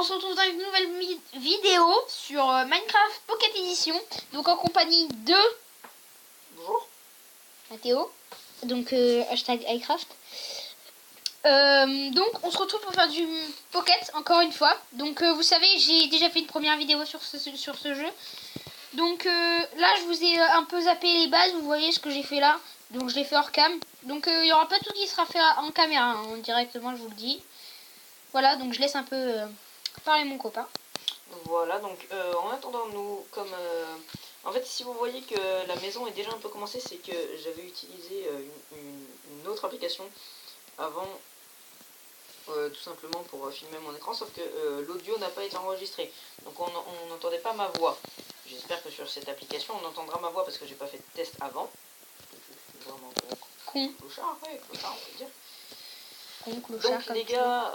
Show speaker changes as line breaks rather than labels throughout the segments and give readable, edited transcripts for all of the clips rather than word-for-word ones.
on se retrouve dans une nouvelle vidéo sur Minecraft Pocket Edition. Donc en compagnie de...
Bonjour.
Mathéo. Donc hashtag iCraft. Donc on se retrouve pour faire du Pocket encore une fois. Donc vous savez, j'ai déjà fait une première vidéo sur ce jeu. Donc là je vous ai un peu zappé les bases. Vous voyez ce que j'ai fait là. Donc je l'ai fait hors cam. Donc il n'y aura pas tout qui sera fait en caméra hein, directement, je vous le dis. Voilà, donc je laisse un peu parler mon copain.
Voilà, donc en attendant, nous, comme... en fait, si vous voyez que la maison est déjà un peu commencée, c'est que j'avais utilisé une autre application avant, tout simplement pour filmer mon écran, sauf que l'audio n'a pas été enregistré. Donc on n'entendait pas ma voix. J'espère que sur cette application, on entendra ma voix parce que j'ai pas fait de test avant. Vraiment
Con.
clochard, ouais, clochard, on peut dire.
Donc
les gars,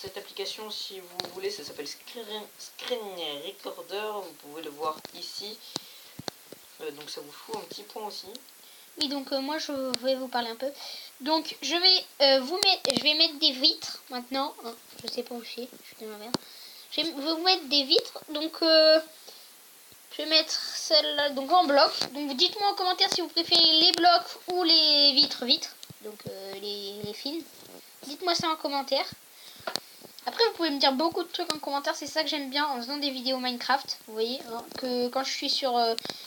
cette application, si vous voulez, ça s'appelle Screen Recorder, vous pouvez le voir ici. Donc ça vous fout un petit point aussi.
Oui, donc moi je vais vous parler un peu. Donc je vais je vais mettre des vitres maintenant. Hein, je sais pas où c'est, je suis dans la merde. Je vais vous mettre des vitres. Donc je vais mettre celle-là donc en bloc. Donc dites-moi en commentaire si vous préférez les blocs ou les vitres. Donc les fils. Dites-moi ça en commentaire. Après vous pouvez me dire beaucoup de trucs en commentaire, c'est ça que j'aime bien en faisant des vidéos Minecraft. Vous voyez hein, que quand je suis sur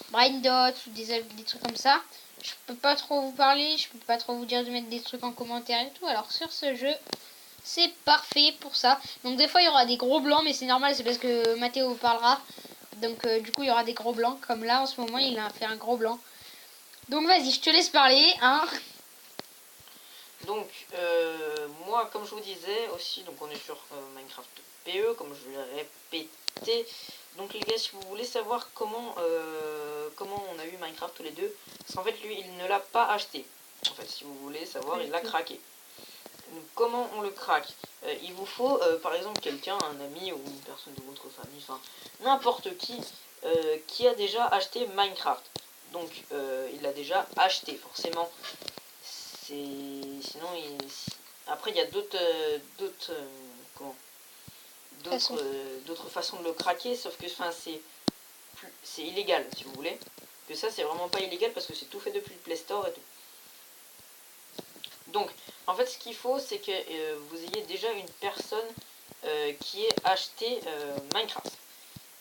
Braindot ou des trucs comme ça, je peux pas trop vous parler, je peux pas trop vous dire de mettre des trucs en commentaire et tout. Alors sur ce jeu, c'est parfait pour ça. Donc des fois il y aura des gros blancs, mais c'est normal, c'est parce que Mathéo vous parlera. Donc du coup il y aura des gros blancs, comme là en ce moment il a fait un gros blanc. Donc vas-y, je te laisse parler, hein.
Donc moi, comme je vous disais aussi, donc on est sur Minecraft PE, comme je l'ai répété. Donc les gars, si vous voulez savoir comment on a eu Minecraft tous les deux, parce qu'en fait lui il ne l'a pas acheté. En fait, si vous voulez savoir, il l'a craqué. Donc, comment on le craque? Il vous faut par exemple quelqu'un, un ami ou une personne de votre famille, enfin n'importe qui a déjà acheté Minecraft. Donc il l'a déjà acheté forcément. Sinon après il y a d'autres façons de le craquer, sauf que c'est illégal si vous voulez. Que ça c'est vraiment pas illégal parce que c'est tout fait depuis le Play Store et tout. Donc en fait ce qu'il faut c'est que vous ayez déjà une personne qui ait acheté Minecraft.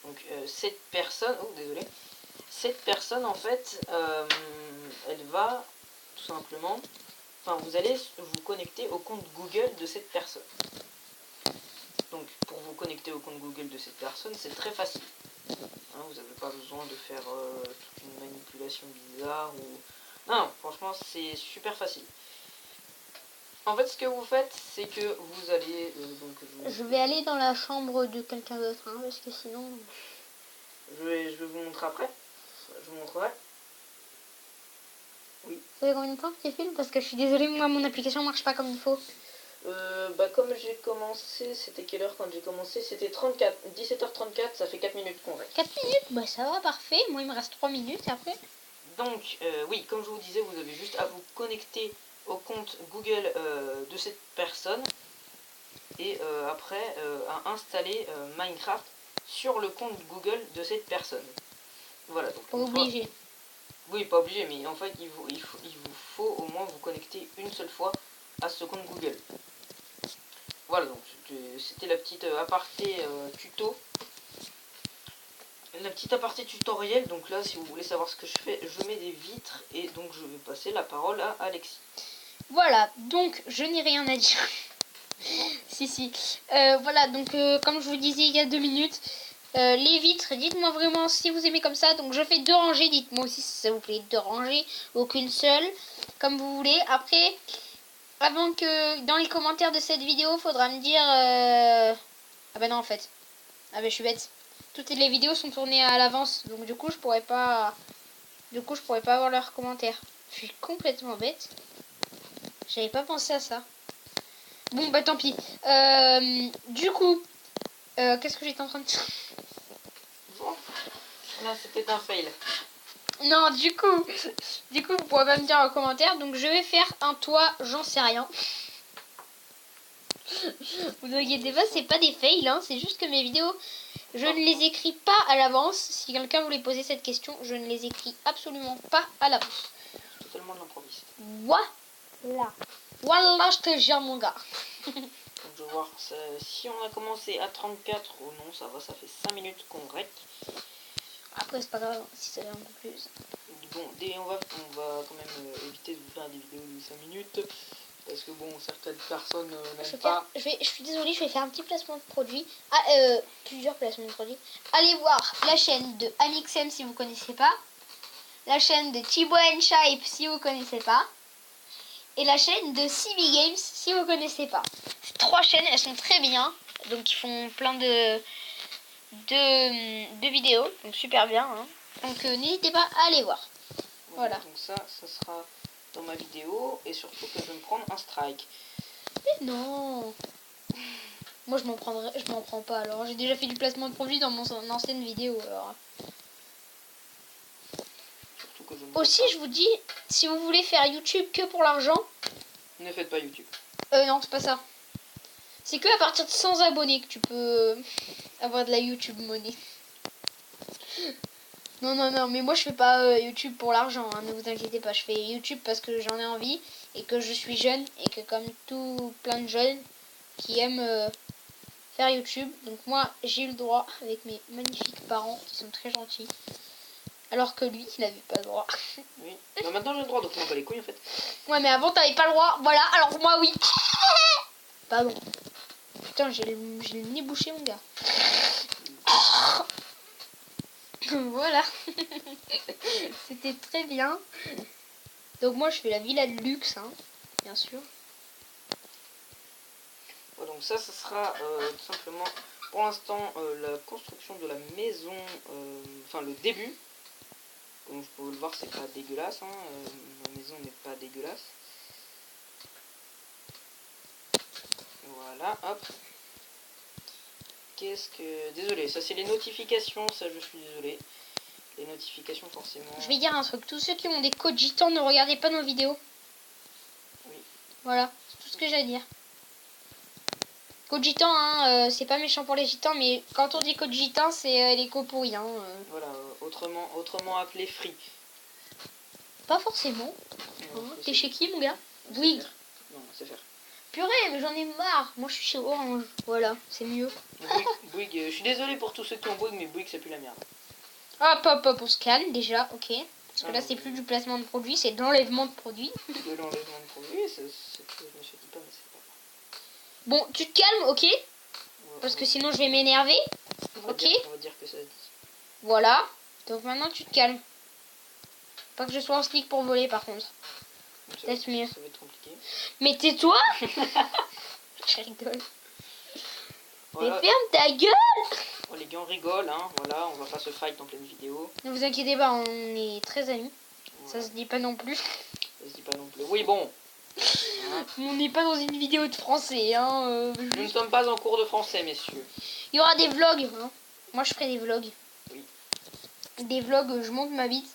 Donc cette personne, oh désolé, cette personne en fait elle va tout simplement, enfin vous allez vous connecter au compte Google de cette personne. Donc pour vous connecter au compte Google de cette personne, c'est très facile. Hein, vous n'avez pas besoin de faire toute une manipulation bizarre ou... Non, franchement c'est super facile. En fait ce que vous faites, c'est que vous allez...
Je vais aller dans la chambre de quelqu'un d'autre, hein, parce que sinon...
Je vais vous montrer après. Je vous montrerai. Oui.
Ça fait combien de temps que tu filmes? Parce que je suis désolée, moi mon application marche pas comme il faut.
Comme j'ai commencé, c'était quelle heure quand j'ai commencé? C'était 17h34, ça fait 4 minutes qu'on reste.
4 minutes? Bah ça va, parfait. Moi il me reste 3 minutes et après.
Donc, oui, comme je vous disais, vous avez juste à vous connecter au compte Google de cette personne. Et après, à installer Minecraft sur le compte Google de cette personne. Voilà, donc...
Pas obligé.
Oui, pas obligé, mais en fait, il vous faut au moins vous connecter une seule fois à ce compte Google. Voilà, donc c'était la petite aparté tuto. La petite aparté tutoriel, donc là, si vous voulez savoir ce que je fais, je mets des vitres et donc je vais passer la parole à Alexis.
Voilà, donc je n'ai rien à dire. si. Voilà, donc comme je vous disais il y a 2 minutes, les vitres, dites-moi vraiment si vous aimez comme ça. Donc je fais 2 rangées, dites-moi aussi si ça vous plaît 2 rangées ou qu'une seule, comme vous voulez. Après, avant que dans les commentaires de cette vidéo, faudra me dire... Ah bah non en fait. Ah bah je suis bête. Toutes les vidéos sont tournées à l'avance, donc du coup je pourrais pas... avoir leurs commentaires. Je suis complètement bête. J'avais pas pensé à ça. Bon bah tant pis. Du coup, qu'est-ce que j'étais en train de dire?
Bon, là c'était un fail.
Non, du coup, vous pourrez pas me dire en commentaire. Donc je vais faire un toit, j'en sais rien. Vous inquiétez pas, c'est pas des fails, hein, c'est juste que mes vidéos, je ne les écris pas à l'avance. Si quelqu'un voulait poser cette question, je ne les écris absolument pas à l'avance.
Totalement de l'improviste.
Voilà. Voilà, je te jure, mon gars.
Donc je vais voir, si on a commencé à 34, oh non, ça va, ça fait 5 minutes qu'on rec.
Après, c'est pas grave si ça fait un peu plus.
Bon, on va quand même éviter de vous faire des vidéos de 5 minutes. Parce que bon, certaines personnes n'aiment pas.
Je suis désolée, je vais faire un petit placement de produit. Plusieurs placements de produits. Allez voir la chaîne de Amixem si vous connaissez pas. La chaîne de Thibaut Shape si vous connaissez pas. Et la chaîne de CB Games si vous connaissez pas. Ces 3 chaînes, elles sont très bien. Donc ils font plein de vidéos. Donc super bien. Hein. Donc n'hésitez pas à aller voir. Voilà.
Donc ça sera dans ma vidéo. Et surtout que je vais me prendre un strike.
Mais non. Moi je m'en prends pas alors. J'ai déjà fait du placement de produit dans mon ancienne vidéo alors.
Surtout que
Aussi je vous dis, si vous voulez faire YouTube que pour l'argent.
Ne faites pas YouTube.
Non c'est pas ça. C'est que à partir de 100 abonnés que tu peux avoir de la YouTube money. Non, mais moi je fais pas YouTube pour l'argent, hein, ne vous inquiétez pas. Je fais YouTube parce que j'en ai envie et que je suis jeune et que comme tout plein de jeunes qui aiment faire YouTube. Donc moi j'ai eu le droit avec mes magnifiques parents qui sont très gentils. Alors que lui il n'avait pas le droit.
Oui. Bah maintenant j'ai le droit donc on m'en bat les couilles en fait.
Ouais mais avant t'avais pas le droit. Voilà, alors moi oui. Pardon. Putain j'ai le nez bouché mon gars. Voilà. C'était très bien. Donc moi je fais la villa de luxe, hein, bien sûr.
Ouais, donc ça sera tout simplement pour l'instant la construction de la maison, enfin le début. Comme vous pouvez le voir, c'est pas dégueulasse, hein, ma maison n'est pas dégueulasse. Voilà, hop. Désolé, ça c'est les notifications, ça je suis désolé. Les notifications forcément.
Je vais dire un truc, tous ceux qui ont des codes gitans ne regardez pas nos vidéos.
Oui.
Voilà, c'est tout ce que j'ai à dire. Code gitan, hein, c'est pas méchant pour les gitans, mais quand on dit code gitan, c'est les codes pourris. Hein,
Voilà, autrement appelé free.
Pas forcément. T'es chez qui mon gars? Bouygues.
Non, c'est faire.
Purée, mais j'en ai marre. Moi je suis chez Orange. Voilà, c'est mieux.
Bouygues, je suis désolé pour tous ceux qui ont Bouygues, mais Bouygues c'est plus la merde.
Hop, on se calme déjà, ok. Parce que là c'est plus du placement de produit, c'est de l'enlèvement de produit.
De l'enlèvement de produit, je me suis dit pas, mais c'est pas grave.
Bon, tu te calmes, ok? Parce que sinon je vais m'énerver. Ok?
On va dire que ça dit.
Voilà. Donc maintenant tu te calmes. Pas que je sois en sneak pour voler par contre. Peut-être mieux.
Ça va être compliqué.
Mais tais-toi. Je rigole.
Voilà.
Mais ferme ta gueule.
Oh, les gars on rigole, hein. Voilà, on va pas se fight en pleine vidéo.
Ne vous inquiétez pas, on est très amis.
Voilà.
Ça se dit pas non plus.
Ça se dit pas non plus. Oui bon. Hein.
On n'est pas dans une vidéo de français. Hein,
Nous ne sommes pas en cours de français, messieurs.
Il y aura des vlogs. Hein. Moi je ferai des vlogs.
Oui.
Des vlogs, je monte ma bite.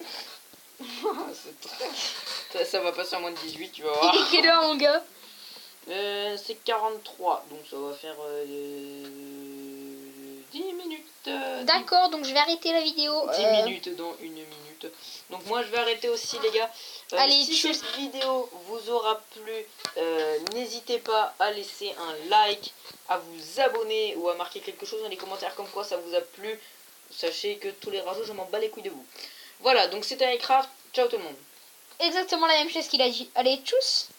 Ça va passer en moins de 18, tu vas
Il
voir.
est quelle heure mon gars?
C'est 43, donc ça va faire 10 minutes.
D'accord, donc je vais arrêter la vidéo.
10 minutes dans 1 minute. Donc moi je vais arrêter aussi les gars.
Allez,
si cette vidéo vous aura plu, n'hésitez pas à laisser un like, à vous abonner ou à marquer quelque chose dans les commentaires comme quoi ça vous a plu. Sachez que tous les rajouts, je m'en bats les couilles de vous. Voilà, donc c'était Minecraft. Ciao tout le monde.
Exactement la même chose qu'il a dit. Allez, tchuss.